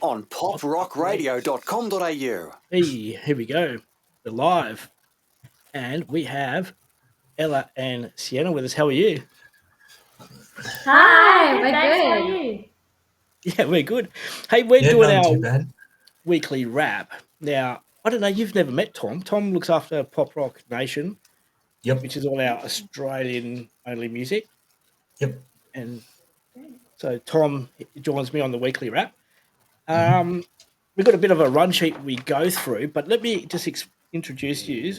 on poprockradio.com.au. Hey, here we go. We're live. And we have Ella and Sienna with us. How are you? Hi, Good, we're thanks. How are good. you? Yeah, we're good. Hey, we're Yeah, doing not our too bad. weekly wrap. Now, I don't know, you've never met Tom. Tom looks after Pop Rock Nation, Yep. which is all our Australian-only music. Yep. And so Tom joins me on the weekly wrap. Mhm. We've got a bit of a run sheet we go through, but let me just introduce you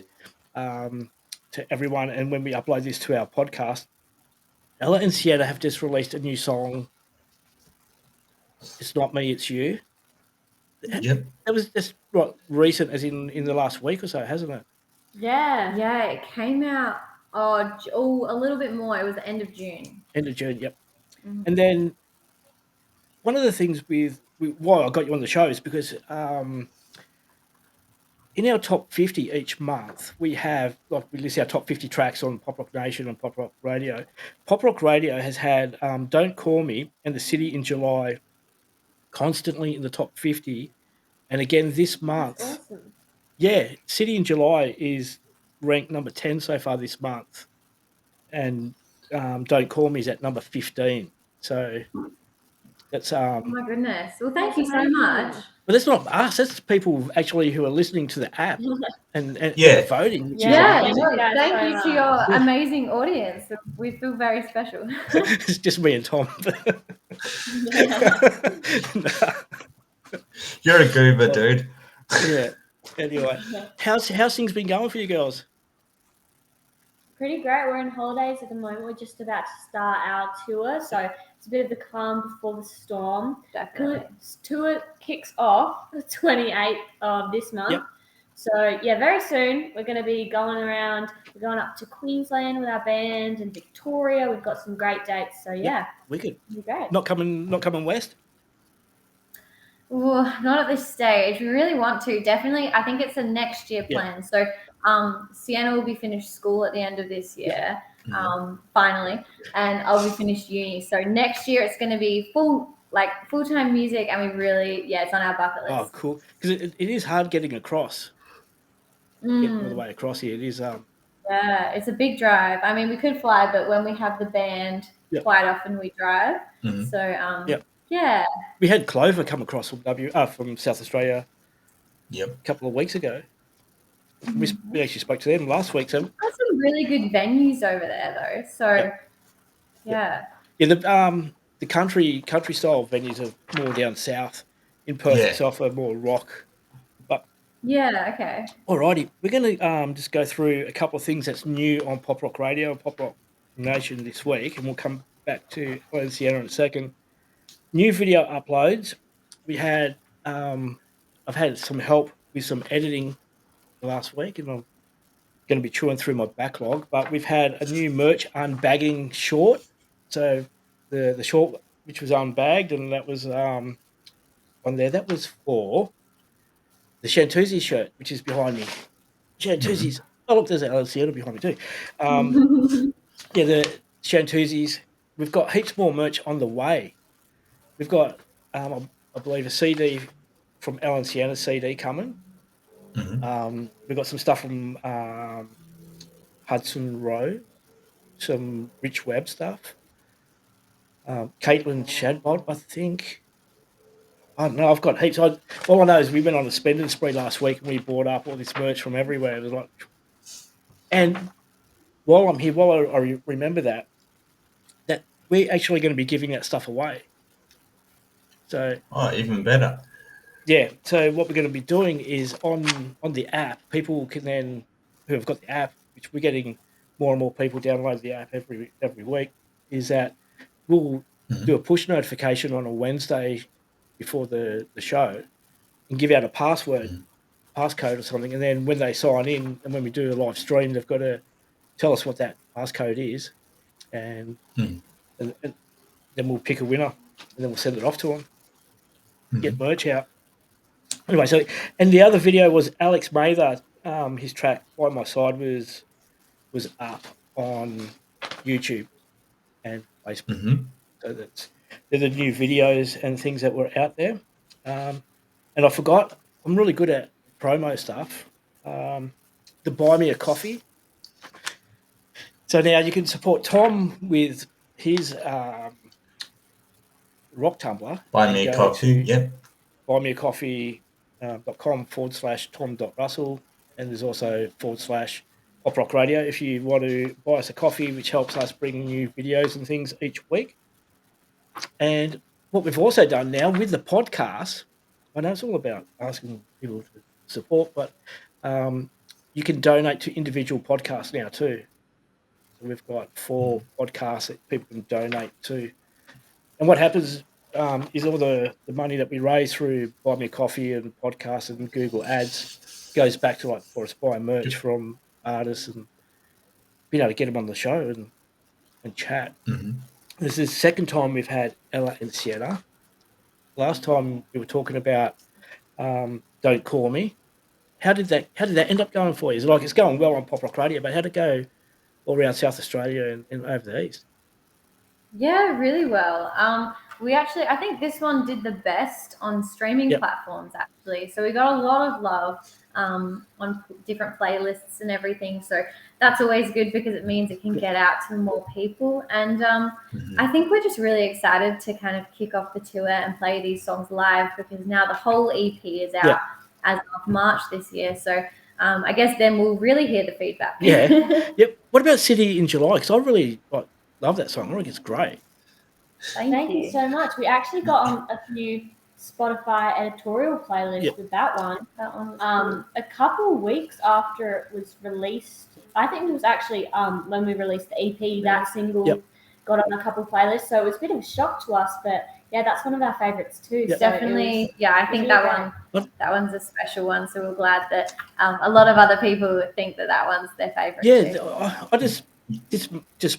to everyone. And when we upload this to our podcast, Ella and Sienna have just released a new song. It's Not Me, It's You. Yep. That was just recent, as in the last week or so, hasn't it? Yeah. Yeah, it came out a little bit more. It was the end of June. End of June, yep. Mhm. And then one of the things why I got you on the show is because in our top 50 each month, we list our top 50 tracks on Pop Rock Nation and Pop Rock Radio. Pop Rock Radio has had Don't Call Me and The City in July constantly in the top 50. And again this month, That's awesome. yeah, City in July is ranked number 10 so far this month. And Don't Call Me is at number 15. So that's Oh my goodness. Well, thank That's you so amazing. much. but that's not us, that's people actually who are listening to the app and Yeah. voting, which Yeah, is no, amazing. Guys, thank so you to much. your amazing audience. We feel very special. It's just me and Tom. You're a goober, dude. Yeah. Anyway, how's things been going for you girls? Pretty great. We're on holidays at the moment. We're just about to start our tour, so it's a bit of the calm before the storm. Definitely. Tour kicks off the 28th of this month. Yep. So yeah, very soon we're going to be going around. We're going up to Queensland with our band and Victoria. We've got some great dates. So yeah, Wicked. it'll be great. Not coming west. Ooh, not at this stage. We really want to. Definitely, I think it's a next year Yeah. plan. So, Sienna will be finished school at the end of this year, finally, and I'll be finished uni. So next year it's going to be full-time music, and we really, it's on our bucket list. Oh, cool. Because it is hard getting across. Getting all the way across here. It is Yeah, it's a big drive. I mean, we could fly, but when we have the band, Yep. quite often we drive. Mhm. So, Yep. yeah. we had Clover come across from South Australia Yep. a couple of weeks ago. We actually spoke to them last week. So There's some really good venues over there, though. So, yeah. the country style venues are more down south. In Perth Yeah. itself are more rock. Yeah, okay. Alrighty, we're going to just go through a couple of things that's new on Pop Rock Radio and Pop Rock Nation this week, and we'll come back to Ella and Sienna in a second. New video uploads. We had I've had some help with some editing last week, and I'm going to be chewing through my backlog. But we've had a new merch unbagging short. So the short which was unbagged, and that was on there. That was for the Shantuzi shirt, which is behind me. Shantuzis. Oh, look, there's Ella and Sienna behind me too. The Shantuzis. We've got heaps more merch on the way. We've got, I believe, a CD from Ella and Sienna's CD coming. We've got some stuff from Hudson Row, some Rich Webb stuff. Caitlin Shadbot, I think. I don't know. I've got heaps. All I know is we went on a spending spree last week and we bought up all this merch from everywhere. It was like, and while I'm here, while I remember that we're actually going to be giving that stuff away. So, Even better. yeah. So what we're going to be doing is on the app, people can then, who have got the app, which we're getting more and more people download the app every week, is that we'll do a push notification on a Wednesday before the show and give out a passcode or something. And then when they sign in and when we do a live stream, they've got to tell us what that passcode is. And then we'll pick a winner and then we'll send it off to them, get merch out. Anyway, and the other video was Alex Mather. His track By My Side was up on YouTube and Facebook. So they're the new videos and things that were out there. And I forgot, I'm really good at promo stuff. The Buy Me a Coffee. So now you can support Tom with his rock tumbler. Buy me a coffee. Yep. buymeacoffee.com/Tom.Russell. And there's also /PopRock Radio if you want to buy us a coffee, which helps us bring you videos and things each week. And what we've also done now with the podcast, I know it's all about asking people to support, but you can donate to individual podcasts now too. So we've got 4 podcasts that people can donate to. And what happens is all the money that we raise through Buy Me a Coffee and podcasts and Google Ads goes back to like for us buying merch from artists and being able to get them on the show and chat. Mhm. This is the second time we've had Ella and Sienna. Last time we were talking about Don't Call Me. How did that end up going for you? Is it like it's going well on PopRock Radio, but how'd it go all around South Australia and over the east? Yeah, really well. We actually, I think this one did the best on streaming Yep. platforms, actually. So we got a lot of love on different playlists and everything. So that's always good because it means it can get out to more people. And I think we're just really excited to kind of kick off the tour and play these songs live because now the whole EP is out as of March this year. So I guess then we'll really hear the feedback. Yeah. Yep. What about City in July? Because I really love that song. I think it's great. Thank you so much. We actually got on a few Spotify editorial playlists with that one. That one was A couple of weeks after it was released, I think it was actually when we released the EP, that single got on a couple of playlists. So it was a bit of a shock to us, but yeah, that's one of our favorites too. Yep. So definitely, I think really that one's a special one. So we're glad that a lot of other people think that one's their favorite. Yeah, too. I just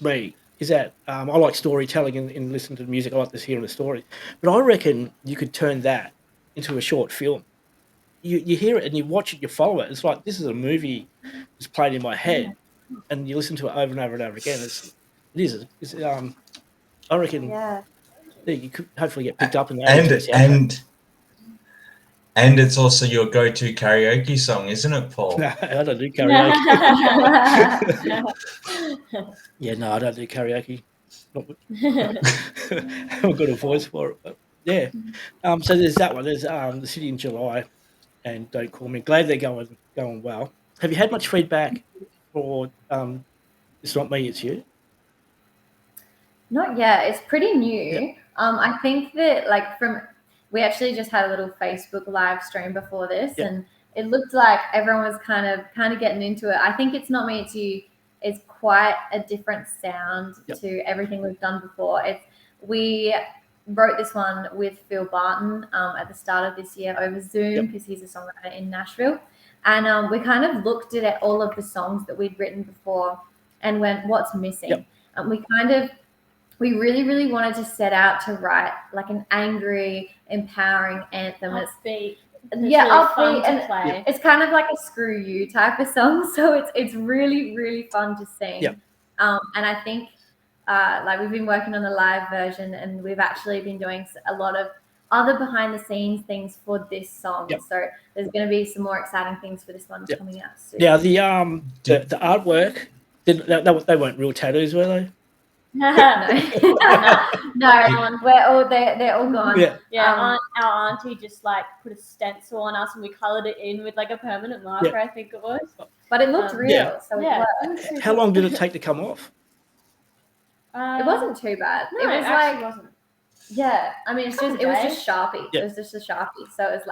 me. Is that I like storytelling and listening to the music. I like this hearing the story. But I reckon you could turn that into a short film. You hear it and you watch it, you follow it. It's like this is a movie that's played in my head, and you listen to it over and over and over again. I reckon you could hopefully get picked up in that. And it's also your go-to karaoke song, isn't it, Paul? No, I don't do karaoke. No, I don't do karaoke. I haven't got a voice for it, but yeah. So there's that one. There's the City in July and Don't Call Me. Glad they're going well. Have you had much feedback for It's Not Me, It's You? Not yet. It's pretty new. I think that we actually just had a little Facebook live stream before this, and it looked like everyone was kind of getting into it. I think It's Not Me, It's You. It's quite a different sound to everything we've done before. We wrote this one with Phil Barton at the start of this year over Zoom because he's a songwriter in Nashville. And we kind of looked at all of the songs that we'd written before and went, what's missing? And we really, really wanted to set out to write like an angry, empowering anthem. Upbeat. Really fun to play. It's kind of like a screw you type of song. So it's really, really fun to sing. And I think we've been working on the live version, and we've actually been doing a lot of other behind the scenes things for this song. So there's going to be some more exciting things for this one coming out soon. Yeah, the artwork, they weren't real tattoos, were they? No, they're all gone. Our auntie just put a stencil on us and we coloured it in with a permanent marker, I think it was. But it looked real, so it worked. How long did it take to come off? It wasn't too bad. No, it was wasn't. Yeah, I mean, it was just Sharpie. Yeah. It was just a Sharpie, so it was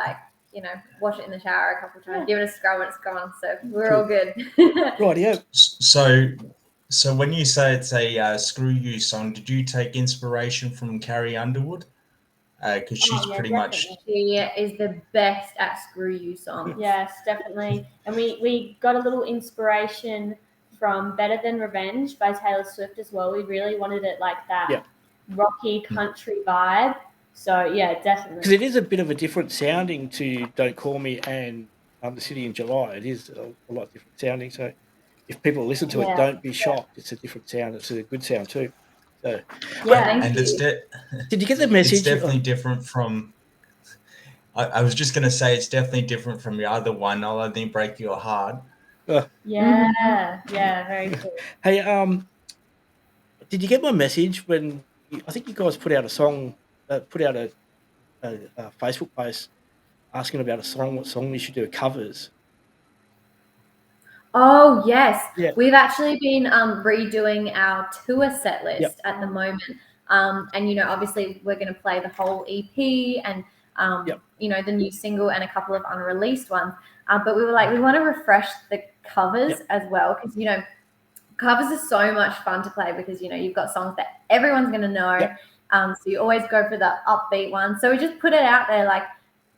wash it in the shower a couple of times, give it a scrub, and it's gone. So we're all good. Right, So when you say it's a Screw You song, did you take inspiration from Carrie Underwood? Because she's pretty much... She is the best at Screw You songs. Yes, definitely. And we got a little inspiration from Better Than Revenge by Taylor Swift as well. We really wanted it like that rocky country vibe. So, yeah, definitely. Because it is a bit of a different sounding to Don't Call Me and The City in July. It is a lot different sounding, so... If people listen to it, don't be shocked. It's a different sound. It's a good sound too. So, did you get the message? It's definitely different from. I was just going to say it's definitely different from your other one. I'll only break your heart. Yeah, yeah, very cool. Hey, did you get my message when I think you guys put out a song, put out a Facebook post asking about a song, what song we should do covers? Oh yes, Yeah. we've actually been redoing our tour set list Yep. at the moment, and obviously we're going to play the whole EP and Yep. the new single and a couple of unreleased ones. But we were like, we want to refresh the covers Yep. as well, because covers are so much fun to play because you've got songs that everyone's going to know. Yep. So you always go for the upbeat one. So we just put it out there, like,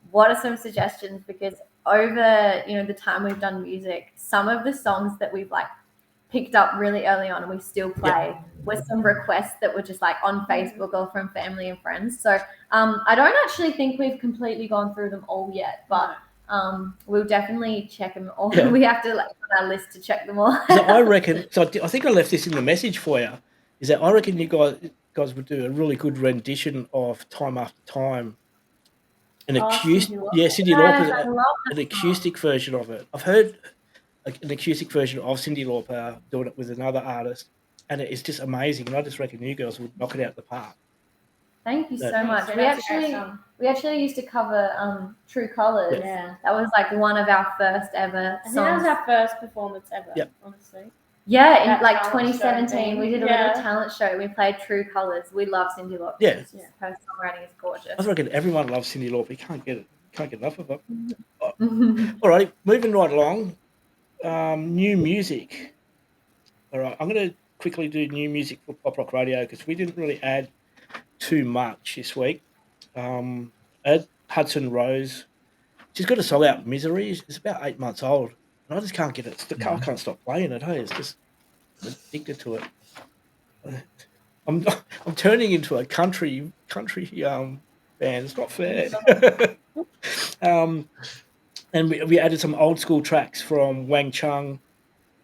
what are some suggestions? Because over the time we've done music, some of the songs that we've like picked up really early on and we still play were some requests that were just like on Facebook or from family and friends. So I don't actually think we've completely gone through them all yet, but we'll definitely check them all. Yeah. We have to like on our list to check them all. So I reckon. So I think I left this in the message for you. Is that I reckon you guys would do a really good rendition of "Time After Time." An acoustic, Cyndi Lauper, I love an that acoustic version of it. I've heard an acoustic version of Cyndi Lauper doing it with another artist, and it is just amazing. And I just reckon you girls would knock it out of the park. Thank you so That- much. So We that's a great actually song. we actually used to cover True Colors. Yeah. That was like one of our first ever I think that was songs. our first performance ever, Yep. honestly. Yeah, in that like talent show 2017, we thing. did a Yeah. little talent show. We played True Colors. We love Cyndi Lauper. Yeah. Her songwriting is gorgeous. I reckon everyone loves Cyndi Lauper. You can't get enough of it. All right, moving right along. New music. All right, I'm going to quickly do new music for Pop Rock Radio because we didn't really add too much this week. Add Hudson Rose. She's got a song out, Misery. It's about 8 months old. And I just can't get it. I can't stop playing it. Hey, it's just I'm addicted to it. I'm turning into a country band. It's not fair. And we added some old school tracks from Wang Chung,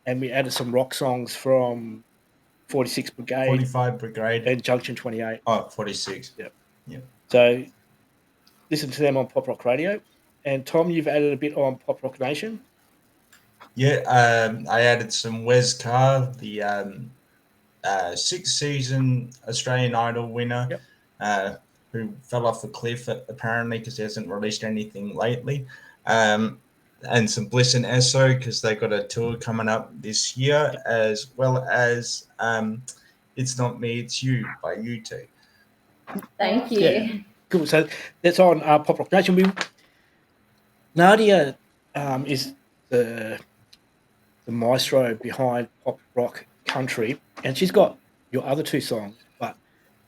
and we added some rock songs from 46 Brigade 45 Brigade. and Junction 28. Oh, 46. Yep. Yep. So listen to them on Pop Rock Radio. And Tom, you've added a bit on Pop Rock Nation. Yeah, I added some Wes Carr, the 6th season Australian Idol winner, who fell off a cliff apparently because he hasn't released anything lately. And some Bliss and Esso because they got a tour coming up this year, as well as It's Not Me, It's You by U2. Thank you. Yeah. Cool. So that's on Pop Rock Nation. Nadia is the maestro behind Pop Rock Country, and she's got your other two songs, but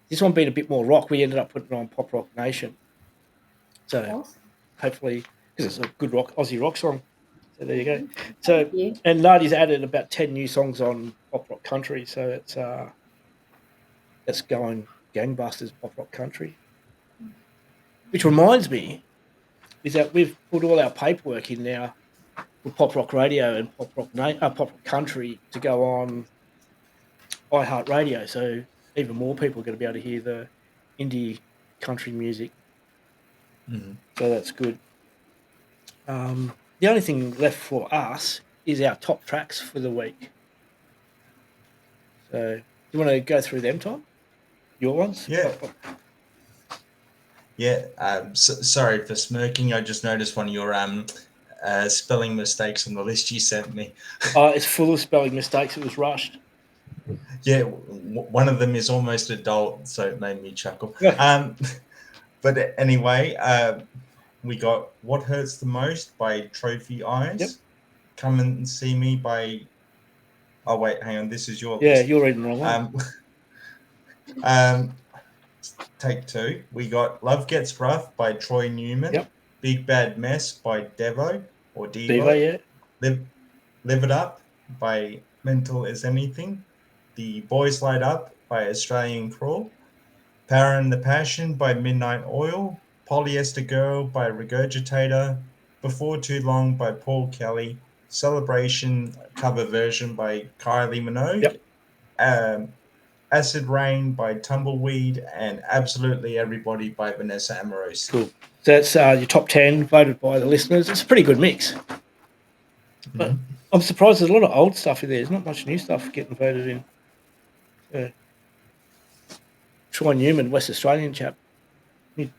this one being a bit more rock, we ended up putting it on Pop Rock Nation. So hopefully, because it's a good Aussie rock song. So there you go. So and Nadia's added about 10 new songs on Pop Rock Country, so it's going gangbusters, Pop Rock Country. Which reminds me, is that we've put all our paperwork in now for Pop Rock Radio and Pop Rock Country to go on iHeartRadio, so even more people are going to be able to hear the indie country music. Mm-hmm. So that's good. The only thing left for us is our top tracks for the week. So do you want to go through them, Tom? Your ones? Yeah. Yeah. Sorry for smirking. I just noticed one of your spelling mistakes on the list you sent me. It's full of spelling mistakes. It was rushed. Yeah, one of them is almost adult, so it made me chuckle. But anyway, we got What Hurts the Most by Trophy Eyes. Yep. Come and See Me by... Oh, wait, hang on. This is your Yeah, list. you're reading the wrong one. Take two. We got Love Gets Rough by Troy Newman. Yep. Big Bad Mess by Devo or Devo. Devo, yeah. Live It Up by Mental As Anything. The Boys Light Up by Australian Crawl. Power and the Passion by Midnight Oil. Polyester Girl by Regurgitator. Before Too Long by Paul Kelly. Celebration cover version by Kylie Minogue. Yep. Acid Rain by Tumbleweed, and Absolutely Everybody by Vanessa Amorosi. Cool. So that's your top 10 voted by the listeners. It's a pretty good mix. But I'm surprised there's a lot of old stuff in there. There's not much new stuff getting voted in. Troy Newman, West Australian chap. He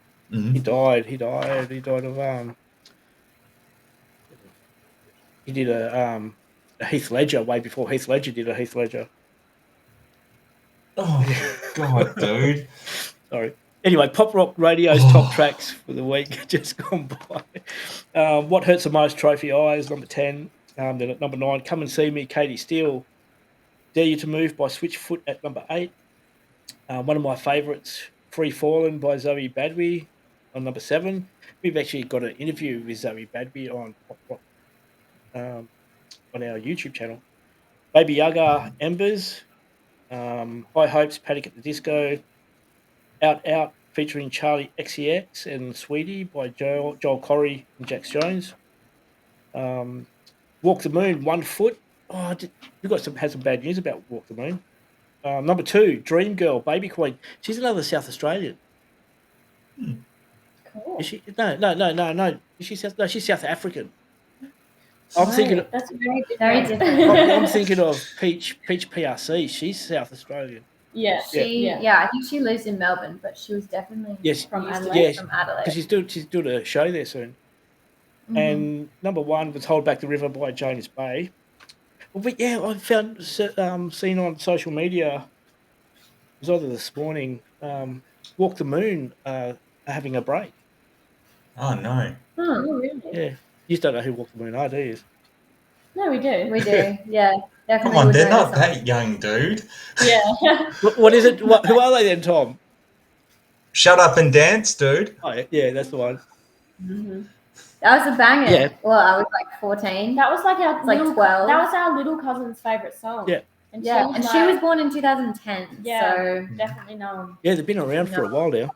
died. He died of he did a Heath Ledger way before Heath Ledger did a Heath Ledger. Oh God, dude. Sorry. Anyway, Pop Rock Radio's top tracks for the week just gone by. What Hurts the Most, Trophy Eyes, number 10. Then at number 9, Come and See Me, Katie Steele. Dare You to Move by Switchfoot at number 8. One of my favourites, Free Fallen by Zoe Badwi on number 7. We've actually got an interview with Zoe Badwi on Pop Rock on our YouTube channel. Baby Yaga, Embers. High Hopes, Panic at the Disco. Out featuring Charlie XCX and Sweetie by Joel Corey and Jax Jones. Walk the Moon, 1 Foot. Oh, you got had some bad news about Walk the Moon. Number 2, Dream Girl, Baby Queen. She's another South Australian. Cool. Is she? No. Is she South? No, she's South African. I'm thinking. That's very different. I'm thinking of Peach PRC. She's South Australian. Yeah. I think she lives in Melbourne, but she was definitely from Adelaide. Yeah, from Adelaide. Because she's doing a show there soon. Mm-hmm. And number 1 was Hold Back the River by Jonas Bay. But yeah, I found seen on social media. It was either this morning. Walk the Moon are having a break. Oh no! Oh, really? Yeah, you don't know who Walk the Moon are, do you? No, we do. We do. Yeah, definitely. Come on, they're not that young, dude. Yeah. What is it? Who are they then, Tom? Shut Up and Dance, dude. Oh yeah, that's the one. Mm-hmm. That was a banger. Yeah. Well, I was like 14. That was like our like 12. That was our little cousin's favorite song. Yeah. And she was born in 2010. Yeah. So Definitely known. Yeah, they've been around for a while now.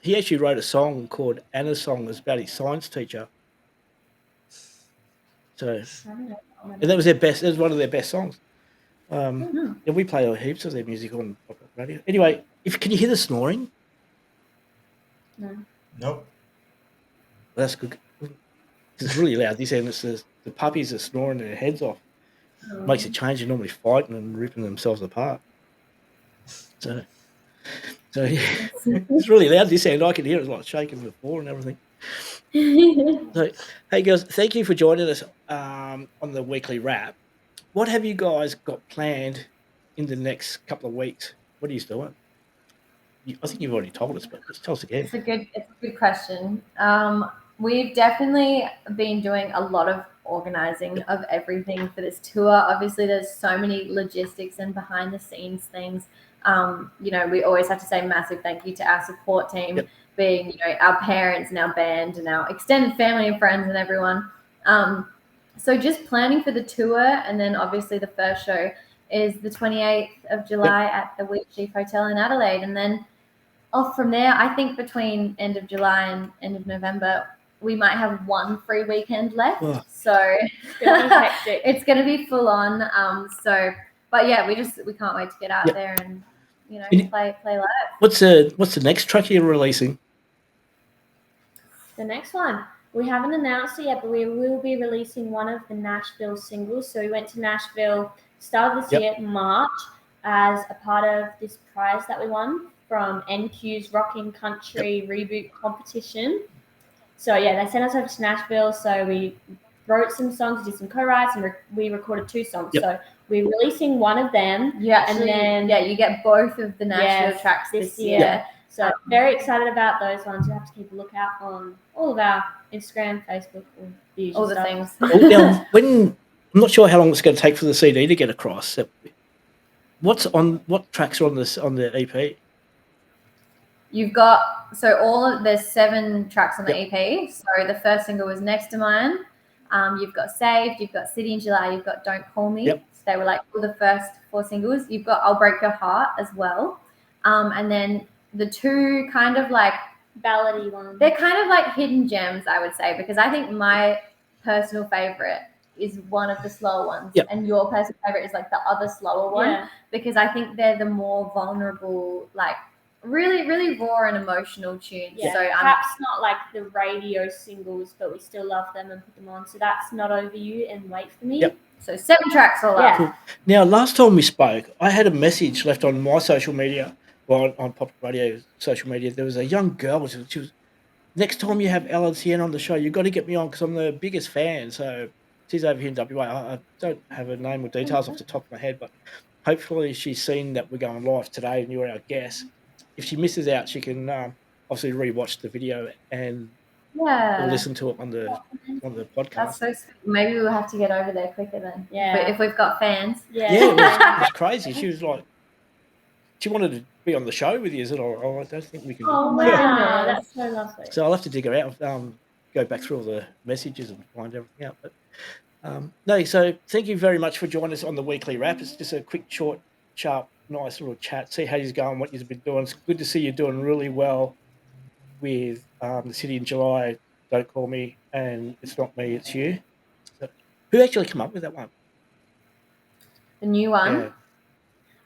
He actually wrote a song called Anna's Song. It was about his science teacher. So, and that was their best. That was one of their best songs. Yeah, we play heaps of their music on Pop Rock Radio. Anyway, can you hear the snoring? No. Nope. Well, that's good. It's really loud. This end, the puppies are snoring their heads off. Makes a change. They're normally fighting and ripping themselves apart. So yeah, it's really loud this end. I can hear it like shaking the floor and everything. So, hey girls, thank you for joining us on the weekly wrap. What have you guys got planned in the next couple of weeks? What are you doing? I think you've already told us, but just tell us again. It's a good question. We've definitely been doing a lot of organizing of everything for this tour. Obviously, there's so many logistics and behind the scenes things. We always have to say massive thank you to our support team, being, our parents and our band and our extended family and friends and everyone. So just planning for the tour, and then obviously the first show is the 28th of July at the Wheatsheaf Hotel in Adelaide. And then off from there, I think between end of July and end of November, we might have one free weekend left. Oh. So it's going to be hectic. It's going to be full on. But yeah, we can't wait to get out there and, play live. What's the next track you're releasing? The next one. We haven't announced it yet, but we will be releasing one of the Nashville singles. So we went to Nashville start of this year, March, as a part of this prize that we won from NQ's Rockin' Country Reboot competition. So yeah, they sent us over to Nashville. So we wrote some songs, did some co-writes, and we recorded 2 songs. So we're releasing one of them. You get both of the Nashville tracks this year. So very excited about those ones. You have to keep a lookout on all of our Instagram, Facebook, all the things. Now, I'm not sure how long it's going to take for the CD to get across. What tracks are on the EP? You've got there's 7 tracks on the EP. So the first single was Next to Mine. You've got Saved. You've got City in July. You've got Don't Call Me. So they were like all the first 4 singles. You've got I'll Break Your Heart as well. And then the 2 kind of like ballady ones. They're kind of like hidden gems, I would say, because I think my personal favorite is one of the slower ones, Yep. and your personal favorite is like the other slower one, Yeah. because I think they're the more vulnerable, like really, really raw and emotional tunes. Yeah. So perhaps not like the radio singles, but we still love them and put them on. So that's Not Over You and Wait For Me. Yep. So 7 tracks all Yeah. up. Cool. Now, last time we spoke, I had a message left on my social media, well, on PopRock Radio social media. There was a young girl. She was, next time you have Ella and Sienna on the show, you've got to get me on because I'm the biggest fan. So she's over here in WA. I don't have her name or details off the top of my head, but hopefully she's seen that we're going live today and you're our guest. If she misses out, she can obviously rewatch the video and Yeah. listen to it on the podcast. That's so sweet. Maybe we'll have to get over there quicker then. Yeah. If we've got fans. Yeah. Yeah, it was crazy. She was like, she wanted to be on the show with you, is it? Or I don't think we can. Oh, Wow, Yeah. that's so lovely. So I'll have to dig her out, go back through all the messages and find everything out. But no, so thank you very much for joining us on the weekly wrap. It's just a quick, short, sharp, nice little chat. See how you're going, what you've been doing. It's good to see you doing really well with the City in July, Don't Call Me, and It's Not Me, It's You. So, who actually came up with that one? The new one. Yeah.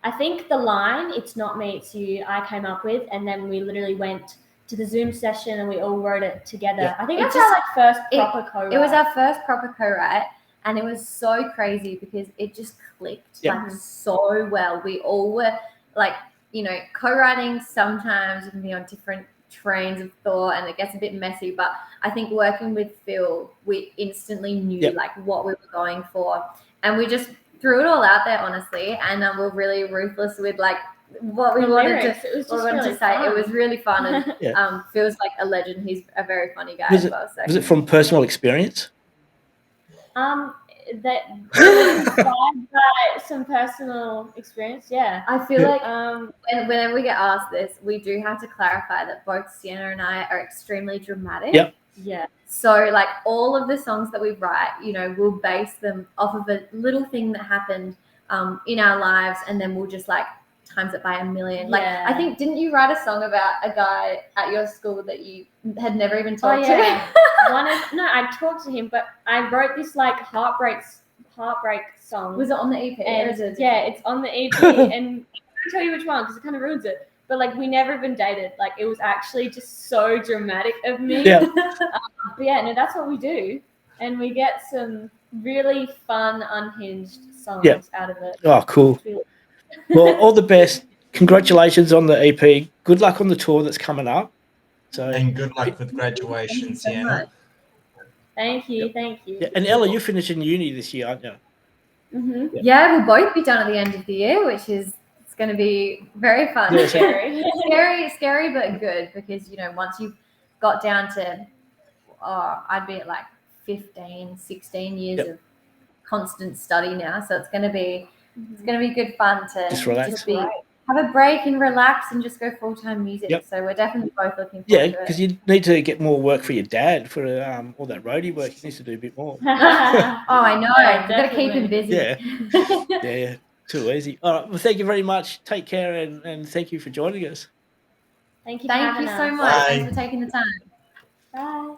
I think the line, It's Not Me, It's You, I came up with, and then we literally went to the Zoom session and we all wrote it together. Yeah. I think It that's just- our like first proper co-write. It was our first proper co-write, and it was so crazy because it just clicked Yeah. like so well. We all were like, you know, co-writing sometimes you can be on different trains of thought and it gets a bit messy, but I think working with Phil, we instantly knew Yep. like what we were going for, and we just threw it all out there honestly, and we're really ruthless with like what we The wanted lyrics. to, It was what we just wanted really to say. fun. It was really fun, and Yeah. Phil's like a legend. He's a very funny guy Was as it- well. So Was it from personal experience? That was inspired by some personal experience. Yeah. I feel Yeah. like whenever we get asked this, we do have to clarify that both Sienna and I are extremely dramatic. Yep. Yeah. So like all of the songs that we write, you know, we'll base them off of a little thing that happened in our lives, and then we'll just like times it by a million. Like Yeah. I think, didn't you write a song about a guy at your school that you had never even Oh talked yeah. to? I talked to him, but I wrote this like heartbreak song. Was it on the EP? or And is it yeah, it's on the EP, and I can't tell you which one because it kind of ruins it. But like we never even dated. Like it was actually just so dramatic of me. Yeah. But yeah, no, that's what we do, and we get some really fun, unhinged songs Yeah. out of it. Oh, cool. Well, all the best. Congratulations on the EP. Good luck on the tour that's coming up. So, And good luck with graduation, so Sienna. much. Thank you, thank you. yeah, and Ella, you're finishing uni this year, aren't you? Mm-hmm. Yeah, we'll both be done at the end of the year, which is it's going to be very fun. Yeah, scary, but good, because you know once you've got down to, I'd be at like 15, 16 years Yep. of constant study now, so it's going to be good fun to Just relax. have a break and relax and just go full-time music. Yep. So we're definitely both looking Yeah, forward to because it. you need to get more work for your dad for all that roadie work. He needs to do a bit more. Oh, I know. Yeah, We've got to keep him definitely. busy. Yeah. Too easy. All right. Well, thank you very much. Take care, and thank you for joining us. Thank you. For Thank having you so us. much. Bye. Thanks for taking the time. Bye.